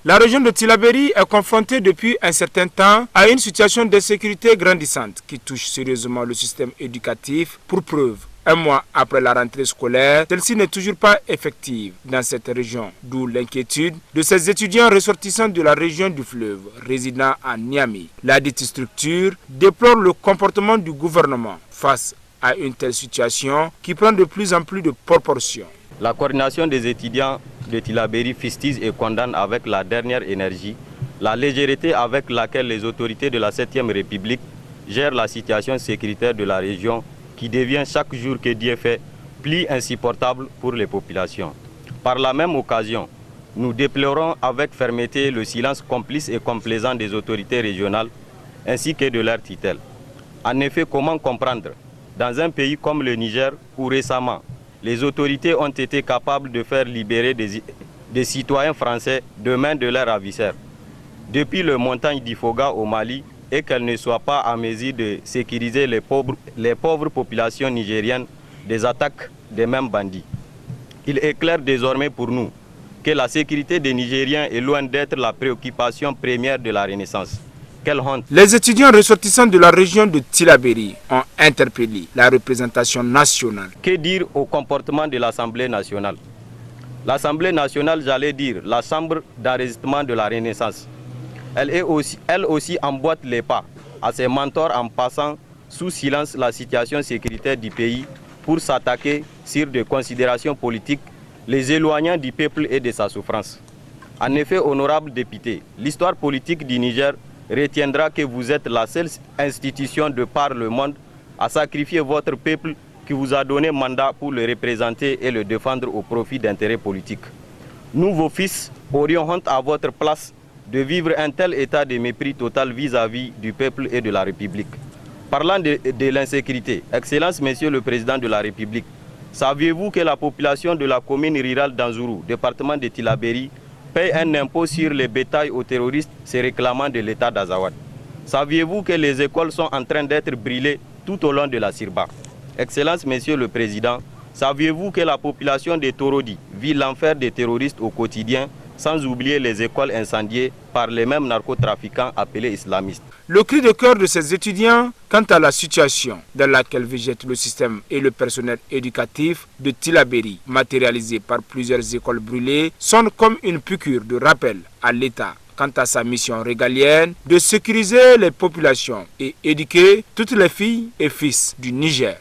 La région de Tillabéri est confrontée depuis un certain temps à une situation d'insécurité grandissante qui touche sérieusement le système éducatif. Pour preuve, un mois après la rentrée scolaire, celle-ci n'est toujours pas effective dans cette région, d'où l'inquiétude de ces étudiants ressortissants de la région du fleuve, résidant à Niamey. La dite structure déplore le comportement du gouvernement face à une telle situation qui prend de plus en plus de proportions. La coordination des étudiants de Tillabéri fustige et condamne avec la dernière énergie la légèreté avec laquelle les autorités de la 7e République gèrent la situation sécuritaire de la région qui devient chaque jour que Dieu fait plus insupportable pour les populations. Par la même occasion, nous déplorons avec fermeté le silence complice et complaisant des autorités régionales ainsi que de leurs tutelles. En effet, comment comprendre, dans un pays comme le Niger où récemment, les autorités ont été capables de faire libérer des citoyens français de main de leurs ravisseurs, depuis les montagnes d'Ifoga au Mali, et qu'elles ne soient pas à mesure de sécuriser les pauvres populations nigériennes des attaques des mêmes bandits. Il est clair désormais pour nous que la sécurité des Nigériens est loin d'être la préoccupation première de la Renaissance. Quelle honte! Les étudiants ressortissants de la région de Tillabéri ont interpellé la représentation nationale. Que dire au comportement de l'Assemblée nationale? L'Assemblée nationale, j'allais dire, la chambre d'enregistrement de la Renaissance. Elle aussi emboîte les pas à ses mentors en passant sous silence la situation sécuritaire du pays pour s'attaquer sur des considérations politiques, les éloignant du peuple et de sa souffrance. En effet, honorable député, l'histoire politique du Niger retiendra que vous êtes la seule institution de par le monde à sacrifier votre peuple qui vous a donné mandat pour le représenter et le défendre au profit d'intérêts politiques. Nous, vos fils, aurions honte à votre place de vivre un tel état de mépris total vis-à-vis du peuple et de la République. Parlant de l'insécurité, Excellence Monsieur le Président de la République, saviez-vous que la population de la commune rurale d'Anzourou, département de Tillabéri, paye un impôt sur les bétails aux terroristes se réclamant de l'État d'Azawad? Saviez-vous que les écoles sont en train d'être brûlées tout au long de la Sirba? Excellence Monsieur le Président, saviez-vous que la population de Torodi vit l'enfer des terroristes au quotidien, sans oublier les écoles incendiées par les mêmes narcotrafiquants appelés islamistes? Le cri de cœur de ces étudiants quant à la situation dans laquelle végète le système et le personnel éducatif de Tillabéri, matérialisé par plusieurs écoles brûlées, sonne comme une piqûre de rappel à l'État quant à sa mission régalienne de sécuriser les populations et éduquer toutes les filles et fils du Niger.